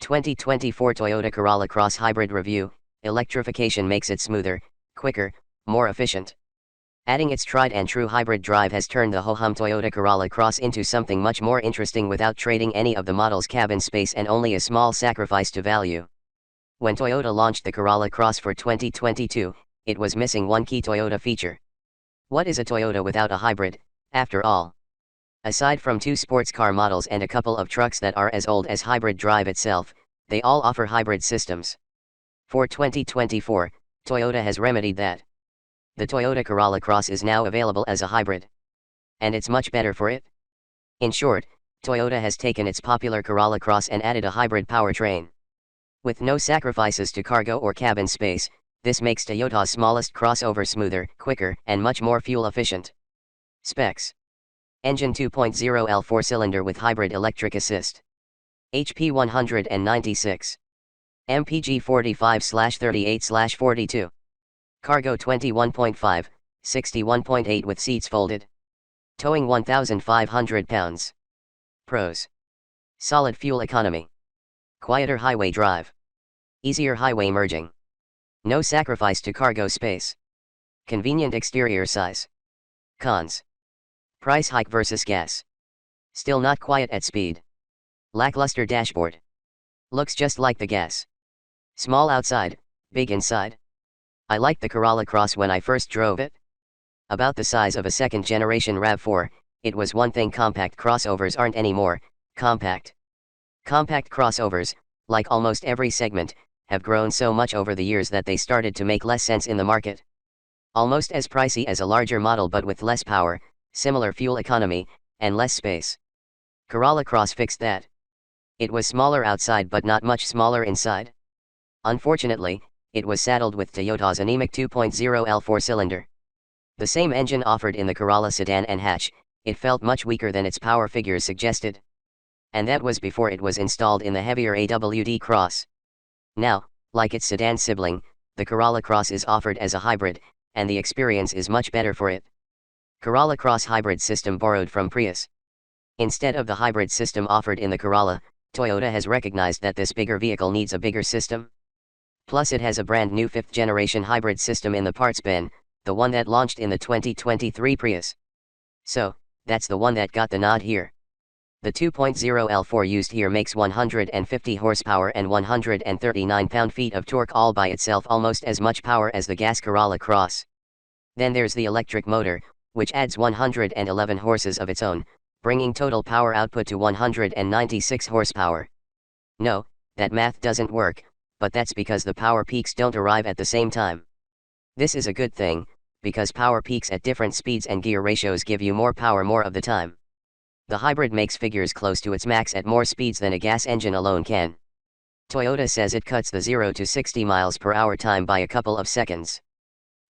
2024 Toyota Corolla Cross Hybrid Review. Electrification makes it smoother, quicker, more efficient. Adding its tried and true hybrid drive has turned the ho-hum Toyota Corolla Cross into something much more interesting without trading any of the model's cabin space and only a small sacrifice to value. When Toyota launched the Corolla Cross for 2022, it was missing one key Toyota feature. What is a Toyota without a hybrid, after all? Aside from two sports car models and a couple of trucks that are as old as hybrid drive itself, they all offer hybrid systems. For 2024, Toyota has remedied that. The Toyota Corolla Cross is now available as a hybrid. And it's much better for it. In short, Toyota has taken its popular Corolla Cross and added a hybrid powertrain. With no sacrifices to cargo or cabin space, this makes Toyota's smallest crossover smoother, quicker, and much more fuel efficient. Specs: engine 2.0L 4-cylinder with hybrid electric assist. HP 196. MPG 45/38/42. Cargo 21.5, 61.8 with seats folded. Towing 1,500 pounds. Pros: solid fuel economy. Quieter highway drive. Easier highway merging. No sacrifice to cargo space. Convenient exterior size. Cons: price hike versus gas. Still not quiet at speed. Lackluster dashboard. Looks just like the gas. Small outside, big inside. I liked the Corolla Cross when I first drove it. About the size of a second-generation RAV4, it was one thing compact crossovers aren't anymore. Compact crossovers, like almost every segment, have grown so much over the years that they started to make less sense in the market. Almost as pricey as a larger model but with less power, similar fuel economy, and less space. Corolla Cross fixed that. It was smaller outside but not much smaller inside. Unfortunately, it was saddled with Toyota's anemic 2.0L 4-cylinder. The same engine offered in the Corolla sedan and hatch, it felt much weaker than its power figures suggested. And that was before it was installed in the heavier AWD Cross. Now, like its sedan sibling, the Corolla Cross is offered as a hybrid, and the experience is much better for it. Corolla Cross hybrid system borrowed from Prius. Instead of the hybrid system offered in the Corolla, Toyota has recognized that this bigger vehicle needs a bigger system. Plus it has a brand new 5th-generation hybrid system in the parts bin, the one that launched in the 2023 Prius. So, that's the one that got the nod here. The 2.0 L4 used here makes 150 horsepower and 139 pound-feet of torque all by itself, almost as much power as the gas Corolla Cross. Then there's the electric motor, which adds 111 horses of its own, bringing total power output to 196 horsepower. No, that math doesn't work, but that's because the power peaks don't arrive at the same time. This is a good thing, because power peaks at different speeds and gear ratios give you more power more of the time. The hybrid makes figures close to its max at more speeds than a gas engine alone can. Toyota says it cuts the 0 to 60 miles per hour time by a couple of seconds.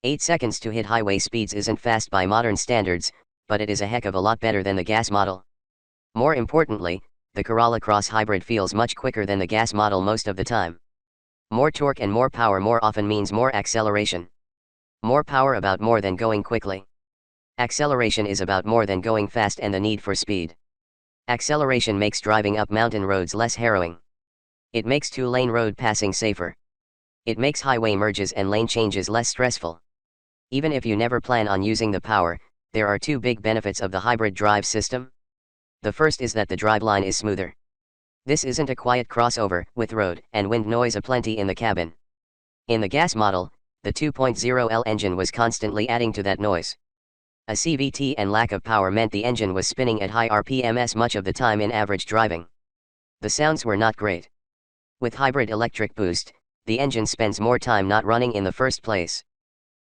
8 seconds to hit highway speeds isn't fast by modern standards, but it is a heck of a lot better than the gas model. More importantly, the Corolla Cross hybrid feels much quicker than the gas model most of the time. More torque and more power more often means more acceleration. More power about more than going quickly. Acceleration is about more than going fast and the need for speed. Acceleration makes driving up mountain roads less harrowing. It makes two-lane road passing safer. It makes highway merges and lane changes less stressful. Even if you never plan on using the power, there are two big benefits of the hybrid drive system. The first is that the driveline is smoother. This isn't a quiet crossover, with road and wind noise aplenty in the cabin. In the gas model, the 2.0L engine was constantly adding to that noise. A CVT and lack of power meant the engine was spinning at high RPMs much of the time in average driving. The sounds were not great. With hybrid electric boost, the engine spends more time not running in the first place.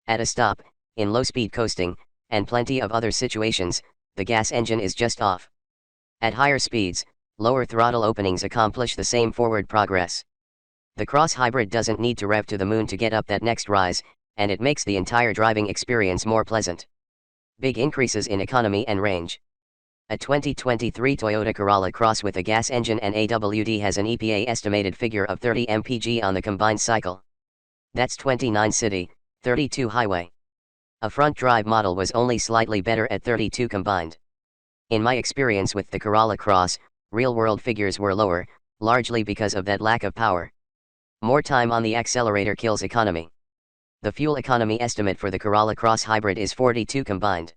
At a stop, in low-speed coasting, and plenty of other situations, the gas engine is just off. At higher speeds, lower throttle openings accomplish the same forward progress. The Cross hybrid doesn't need to rev to the moon to get up that next rise, and it makes the entire driving experience more pleasant. Big increases in economy and range. A 2023 Toyota Corolla Cross with a gas engine and AWD has an EPA estimated figure of 30 mpg on the combined cycle. That's 29 city, 32 highway. A front drive model was only slightly better at 32 combined. In my experience with the Corolla Cross, real-world figures were lower, largely because of that lack of power. More time on the accelerator kills economy. The fuel economy estimate for the Corolla Cross Hybrid is 42 combined.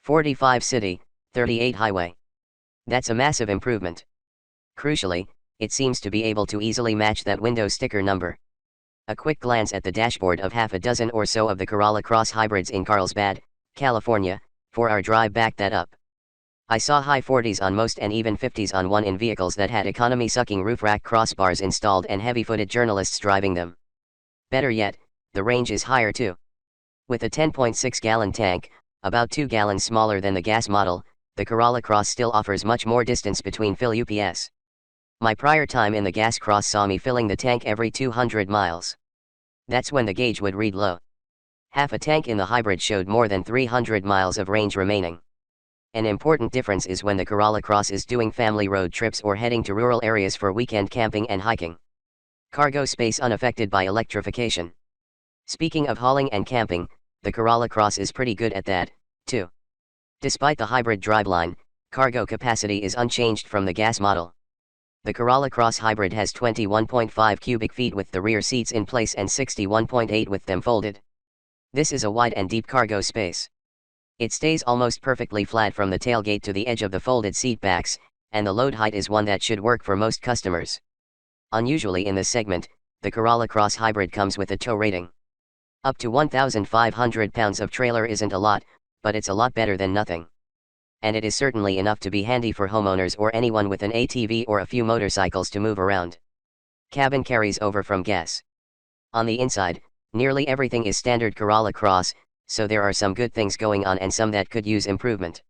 45 city, 38 highway. That's a massive improvement. Crucially, it seems to be able to easily match that window sticker number. A quick glance at the dashboard of half a dozen or so of the Corolla Cross Hybrids in Carlsbad, California, for our drive backed that up. I saw high 40s on most and even 50s on one in vehicles that had economy-sucking roof rack crossbars installed and heavy-footed journalists driving them. Better yet, the range is higher too. With a 10.6-gallon tank, about 2 gallons smaller than the gas model, the Corolla Cross still offers much more distance between fill UPS. My prior time in the gas Cross saw me filling the tank every 200 miles. That's when the gauge would read low. Half a tank in the hybrid showed more than 300 miles of range remaining. An important difference is when the Corolla Cross is doing family road trips or heading to rural areas for weekend camping and hiking. Cargo space unaffected by electrification. Speaking of hauling and camping, the Corolla Cross is pretty good at that, too. Despite the hybrid driveline, cargo capacity is unchanged from the gas model. The Corolla Cross Hybrid has 21.5 cubic feet with the rear seats in place and 61.8 with them folded. This is a wide and deep cargo space. It stays almost perfectly flat from the tailgate to the edge of the folded seat backs, and the load height is one that should work for most customers. Unusually in this segment, the Corolla Cross Hybrid comes with a tow rating. Up to 1,500 pounds of trailer isn't a lot, but it's a lot better than nothing. And it is certainly enough to be handy for homeowners or anyone with an ATV or a few motorcycles to move around. Cabin carries over from gas. On the inside, nearly everything is standard Corolla Cross, so there are some good things going on and some that could use improvement.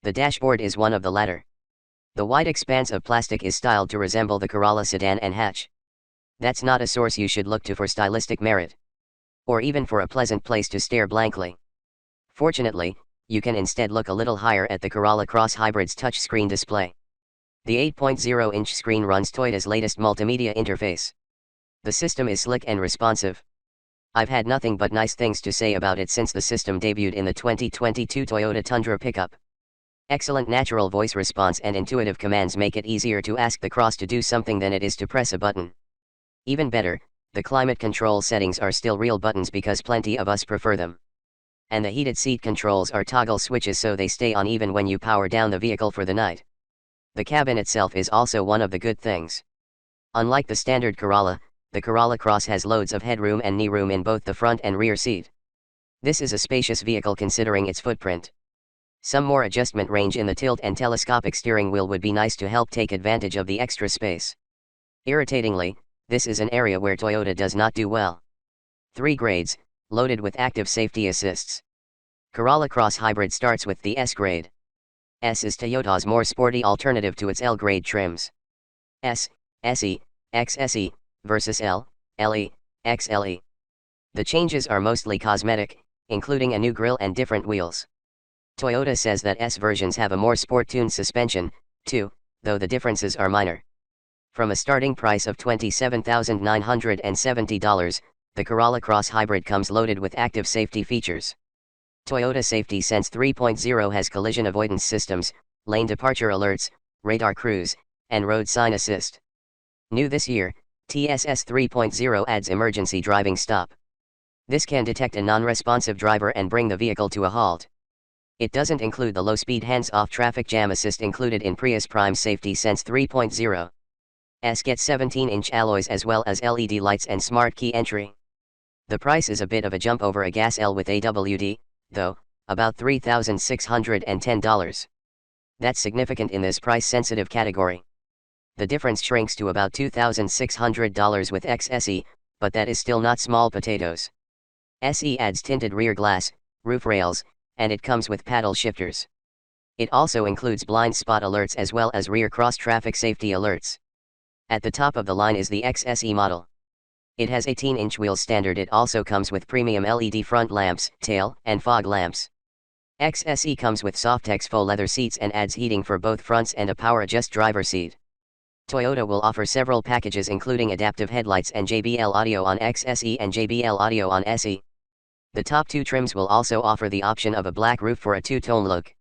The dashboard is one of the latter. The wide expanse of plastic is styled to resemble the Corolla sedan and hatch. That's not a source you should look to for stylistic merit. Or even for a pleasant place to stare blankly. Fortunately, you can instead look a little higher at the Corolla Cross Hybrid's touchscreen display. The 8.0-inch screen runs Toyota's latest multimedia interface. The system is slick and responsive. I've had nothing but nice things to say about it since the system debuted in the 2022 Toyota Tundra pickup. Excellent natural voice response and intuitive commands make it easier to ask the Cross to do something than it is to press a button. Even better, the climate control settings are still real buttons because plenty of us prefer them. And the heated seat controls are toggle switches so they stay on even when you power down the vehicle for the night. The cabin itself is also one of the good things. Unlike the standard Corolla, the Corolla Cross has loads of headroom and knee room in both the front and rear seat. This is a spacious vehicle considering its footprint. Some more adjustment range in the tilt and telescopic steering wheel would be nice to help take advantage of the extra space. Irritatingly, this is an area where Toyota does not do well. 3 grades, loaded with active safety assists. Corolla Cross Hybrid starts with the S grade. S is Toyota's more sporty alternative to its L grade trims. S, SE, XSE, versus L, LE, XLE. The changes are mostly cosmetic, including a new grille and different wheels. Toyota says that S versions have a more sport-tuned suspension, too, though the differences are minor. From a starting price of $27,970, the Corolla Cross Hybrid comes loaded with active safety features. Toyota Safety Sense 3.0 has collision avoidance systems, lane departure alerts, radar cruise, and road sign assist. New this year, TSS 3.0 adds emergency driving stop. This can detect a non-responsive driver and bring the vehicle to a halt. It doesn't include the low-speed hands-off traffic jam assist included in Prius Prime Safety Sense 3.0. S gets 17-inch alloys as well as LED lights and smart key entry. The price is a bit of a jump over a gas L with AWD, though, about $3,610. That's significant in this price-sensitive category. The difference shrinks to about $2,600 with XSE, but that is still not small potatoes. SE adds tinted rear glass, roof rails, and it comes with paddle shifters. It also includes blind spot alerts as well as rear cross-traffic safety alerts. At the top of the line is the XSE model. It has 18-inch wheels standard. It also comes with premium LED front lamps, tail, and fog lamps. XSE comes with Softex faux leather seats and adds heating for both fronts and a power-adjust driver seat. Toyota will offer several packages including adaptive headlights and JBL audio on XSE and JBL audio on SE. The top 2 trims will also offer the option of a black roof for a two-tone look.